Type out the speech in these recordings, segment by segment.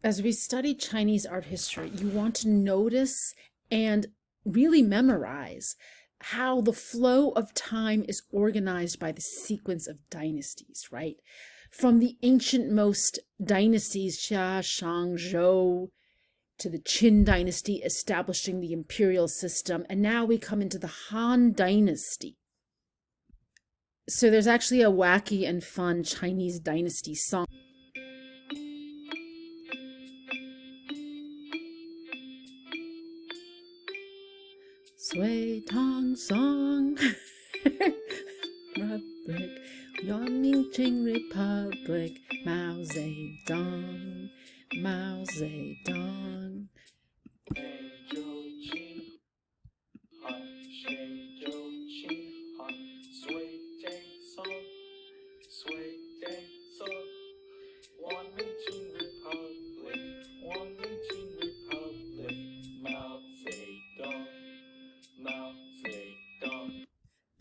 As we study Chinese art history, you want to notice and really memorize how the flow of time is organized by the sequence of dynasties, right? From the ancient most dynasties, Xia, Shang, Zhou, to the Qin dynasty establishing the imperial system, and now we come into the Han dynasty. So there's actually a wacky and fun Chinese dynasty song. Sui Tong Song Republic, Yuan Qing Republic, Mao Zedong, Mao Zedong.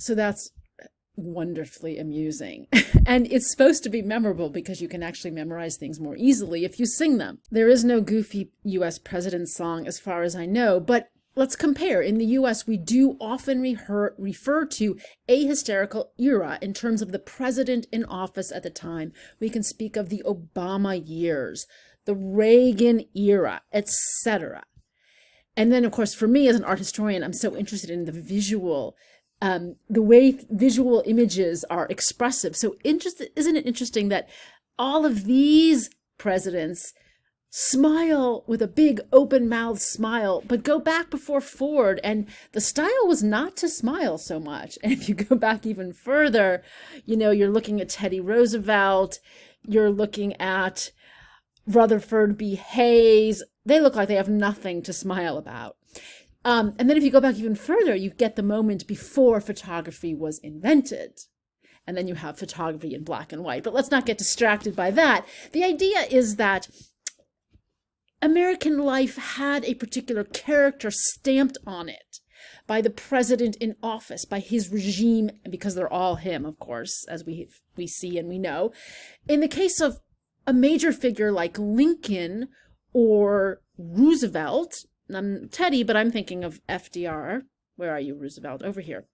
So that's wonderfully amusing. And it's supposed to be memorable because you can actually memorize things more easily if you sing them. There is no goofy US president song as far as I know, but let's compare. In the US, we do often refer to a historical era in terms of the president in office at the time. We can speak of the Obama years, the Reagan era, etc. And then, of course, for me as an art historian, I'm so interested in the visual the way visual images are expressive. So isn't it interesting that all of these presidents smile with a big open-mouthed smile, but go back before Ford, and the style was not to smile so much. And if you go back even further, you're looking at Teddy Roosevelt, you're looking at Rutherford B. Hayes. They look like they have nothing to smile about. And then if you go back even further, you get the moment before photography was invented. And then you have photography in black and white. But let's not get distracted by that. The idea is that American life had a particular character stamped on it by the president in office, by his regime, because they're all him, of course, as we see and we know. In the case of a major figure like Lincoln or Roosevelt, I'm Teddy, but I'm thinking of FDR. Where are you, Roosevelt? Over here.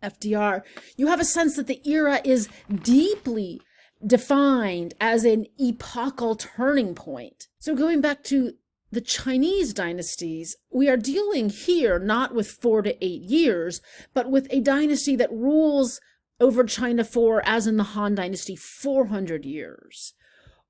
FDR. You have a sense that the era is deeply defined as an epochal turning point. So going back to the Chinese dynasties, we are dealing here not with 4 to 8 years, but with a dynasty that rules over China for, as in the Han dynasty, 400 years.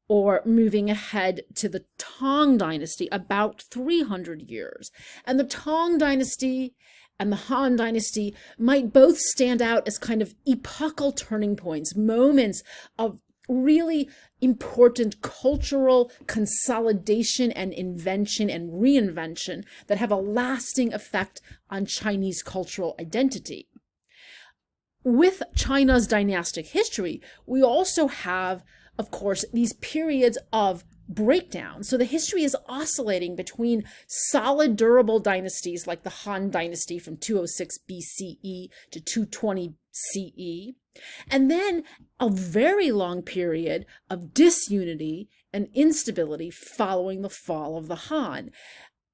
Or moving ahead to the Tang dynasty, about 300 years. And the Tang dynasty and the Han dynasty might both stand out as kind of epochal turning points, moments of really important cultural consolidation and invention and reinvention that have a lasting effect on Chinese cultural identity. With China's dynastic history, we also have, of course, these periods of breakdown. So the history is oscillating between solid, durable dynasties like the Han dynasty from 206 BCE to 220 CE, and then a very long period of disunity and instability following the fall of the Han.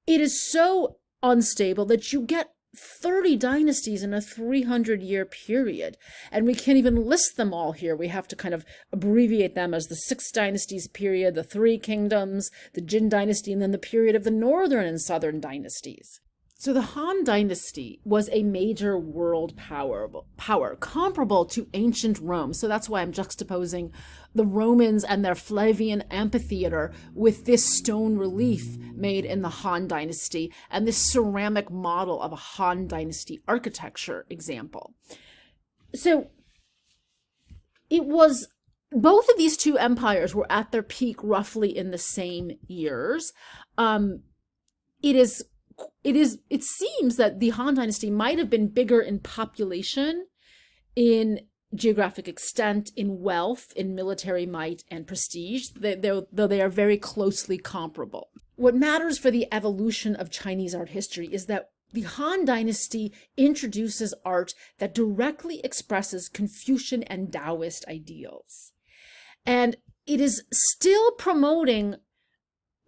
It is so unstable that you get 30 dynasties in a 300-year period. And we can't even list them all here. We have to kind of abbreviate them as the 6 dynasties period, the 3 kingdoms, the Jin dynasty, and then the period of the northern and southern dynasties. So the Han dynasty was a major world power comparable to ancient Rome. So that's why I'm juxtaposing the Romans and their Flavian amphitheater with this stone relief made in the Han dynasty and this ceramic model of a Han dynasty architecture example. So it was, both of these two empires were at their peak roughly in the same years. It seems that the Han dynasty might have been bigger in population, in geographic extent, in wealth, in military might and prestige, though they are very closely comparable. What matters for the evolution of Chinese art history is that the Han dynasty introduces art that directly expresses Confucian and Taoist ideals. And it is still promoting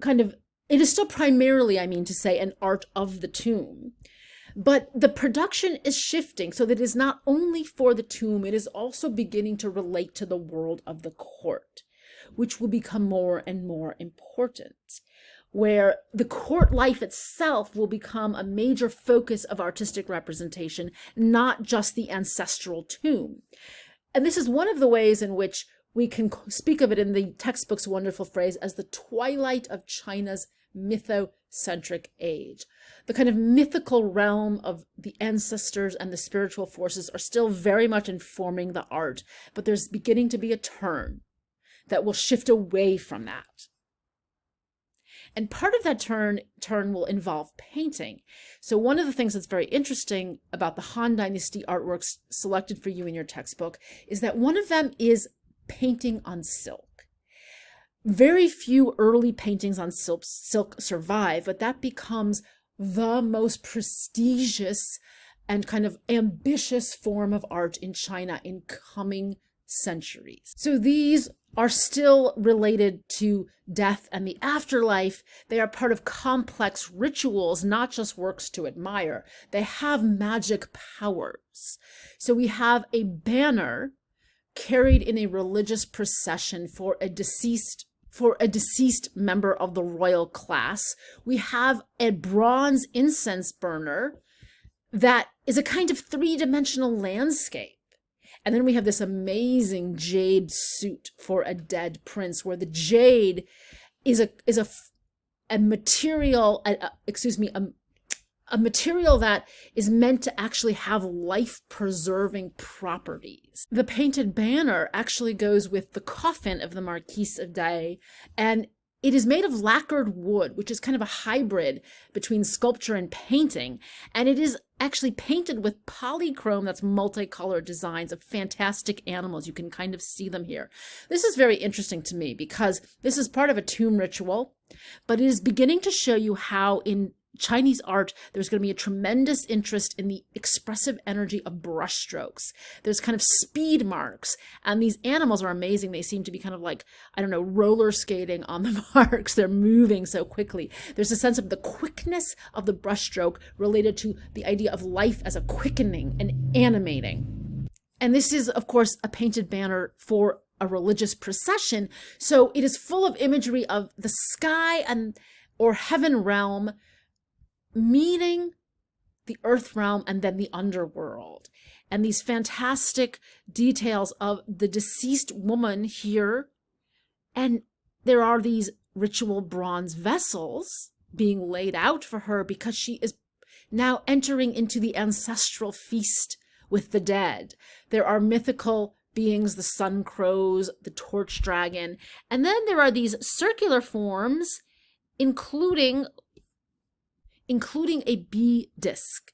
it is still primarily, I mean to say, an art of the tomb. But the production is shifting so that it is not only for the tomb, it is also beginning to relate to the world of the court, which will become more and more important, where the court life itself will become a major focus of artistic representation, not just the ancestral tomb. And this is one of the ways in which we can speak of it in the textbook's wonderful phrase as the twilight of China's mythocentric age. The kind of mythical realm of the ancestors and the spiritual forces are still very much informing the art, but there's beginning to be a turn that will shift away from that. And part of that turn will involve painting. So one of the things that's very interesting about the Han Dynasty artworks selected for you in your textbook is that one of them is painting on silk. Very few early paintings on silk survive, but that becomes the most prestigious and kind of ambitious form of art in China in coming centuries. So these are still related to death and the afterlife. They are part of complex rituals, not just works to admire. They have magic powers. So we have a banner carried in a religious procession for a deceased member of the royal class. We have a bronze incense burner that is a kind of three-dimensional landscape. And then we have this amazing jade suit for a dead prince, where the jade is a material, a material that is meant to actually have life-preserving properties. The painted banner actually goes with the coffin of the Marquise of Dai, and it is made of lacquered wood, which is kind of a hybrid between sculpture and painting, and it is actually painted with polychrome, that's multicolored designs of fantastic animals. You can kind of see them here. This is very interesting to me because this is part of a tomb ritual, but it is beginning to show you how in Chinese art, there's going to be a tremendous interest in the expressive energy of brushstrokes. There's kind of speed marks, and these animals are amazing. They seem to be kind of like, I don't know, roller skating on the marks. They're moving so quickly. There's a sense of the quickness of the brushstroke related to the idea of life as a quickening and animating. And this is, of course, a painted banner for a religious procession. So it is full of imagery of the sky or heaven realm meeting the earth realm and then the underworld. And these fantastic details of the deceased woman here. And there are these ritual bronze vessels being laid out for her because she is now entering into the ancestral feast with the dead. There are mythical beings, the sun crows, the torch dragon. And then there are these circular forms, including a bee disc.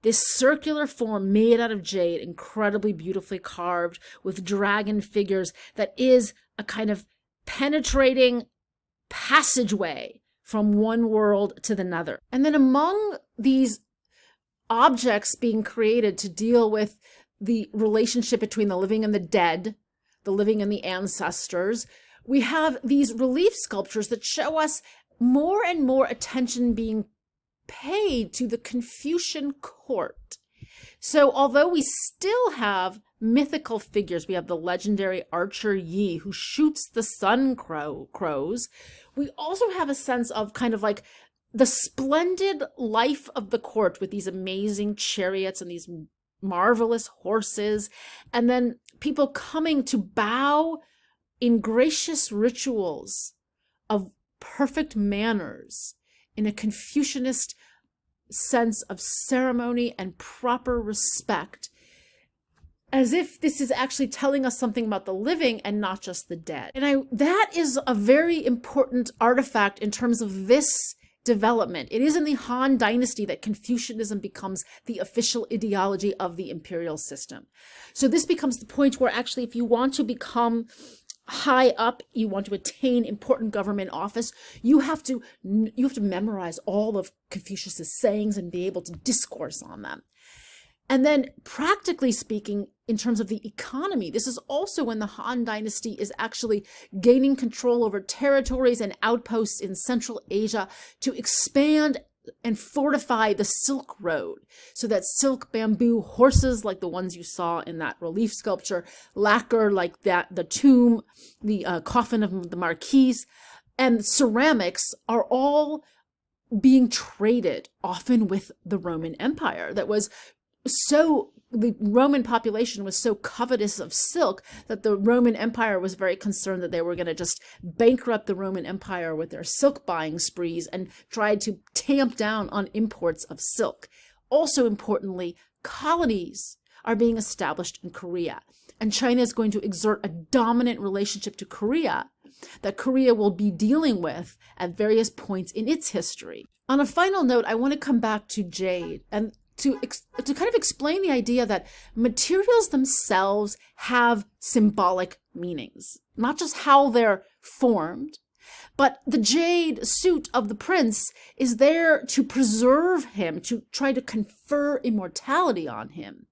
This circular form made out of jade, incredibly beautifully carved with dragon figures, that is a kind of penetrating passageway from one world to another. And then among these objects being created to deal with the relationship between the living and the dead, the living and the ancestors, we have these relief sculptures that show us more and more attention being paid to the Confucian court. So although we still have mythical figures, we have the legendary archer Yi who shoots the sun crows, we also have a sense of kind of like the splendid life of the court with these amazing chariots and these marvelous horses, and then people coming to bow in gracious rituals of perfect manners in a Confucianist sense of ceremony and proper respect, as if this is actually telling us something about the living and not just the dead. And that is a very important artifact in terms of this development. It is in the Han Dynasty that Confucianism becomes the official ideology of the imperial system. So this becomes the point where actually if you want to become high up, you want to attain important government office, you have to memorize all of Confucius's sayings and be able to discourse on them. And then practically speaking, in terms of the economy, this is also when the Han Dynasty is actually gaining control over territories and outposts in Central Asia to expand and fortify the Silk Road, so that silk bamboo horses like the ones you saw in that relief sculpture, lacquer like that, the tomb, the coffin of the Marquise, and ceramics are all being traded, often with the Roman Empire. The Roman population was so covetous of silk that the Roman Empire was very concerned that they were going to just bankrupt the Roman Empire with their silk buying sprees, and tried to tamp down on imports of silk. Also importantly, colonies are being established in Korea, and China is going to exert a dominant relationship to Korea that Korea will be dealing with at various points in its history. On a final note, I want to come back to Jade and to kind of explain the idea that materials themselves have symbolic meanings, not just how they're formed, but the jade suit of the prince is there to preserve him, to try to confer immortality on him,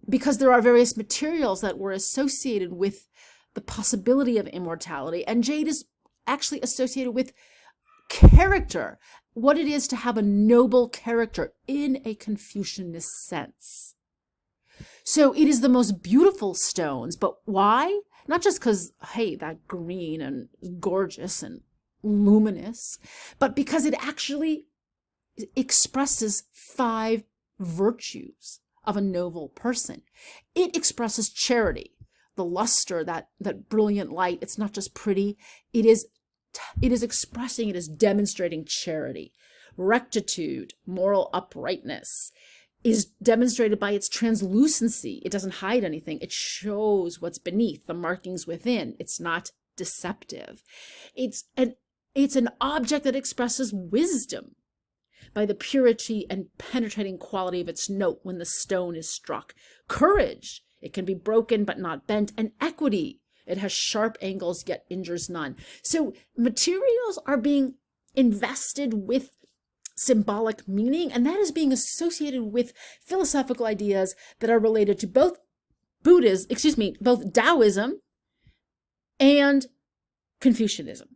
because there are various materials that were associated with the possibility of immortality, and jade is actually associated with character, what it is to have a noble character in a Confucianist sense. So it is the most beautiful stones, but why? Not just because, hey, that green and gorgeous and luminous, but because it actually expresses 5 virtues of a noble person. It expresses charity, the luster, that brilliant light. It's not just pretty, it is expressing, it is demonstrating charity. Rectitude, moral uprightness, is demonstrated by its translucency. It doesn't hide anything. It shows what's beneath, the markings within. It's not deceptive. It's an object that expresses wisdom by the purity and penetrating quality of its note when the stone is struck. Courage, it can be broken but not bent. And equity, it has sharp angles yet injures none. So materials are being invested with symbolic meaning, and that is being associated with philosophical ideas that are related to both both Taoism and Confucianism.